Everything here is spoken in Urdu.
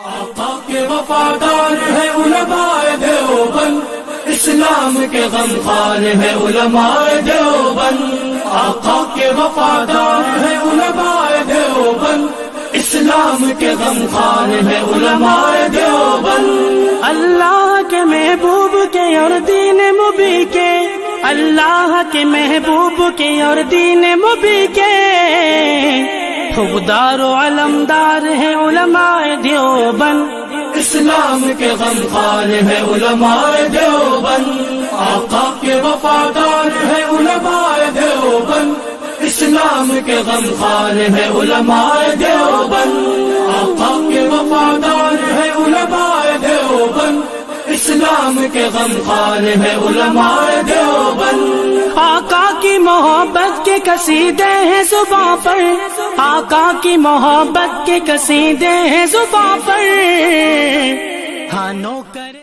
آقا کے وفادار ہے علماء دیوبند، اسلام کے غمخوار ہے علماء دیوبند۔ آقا کے وفادار ہے علماء دیوبند، اسلام کے غمخوار ہے علماء دیوبند۔ اللہ کے محبوب کے اور دین مبی کے، اللہ کے محبوب کے اور دین مبی کے خوددار و علمدار ہے علماء دیوبند، اسلام کے غمخوار ہے علماء دیوبند۔ آقا کے وفادار ہے علماء دیوبند، اسلام کے غمخوار ہے علماء دیوبند۔ آقا کے وفادار ہے علماء دیوبند، اسلام کے غمخوار ہے علماء دیوبند۔ آقا کی محبت کے قصیدے ہیں زباں پر، آقا کی محبت کے قصیدے ہیں زباں پر، ہاں نوکر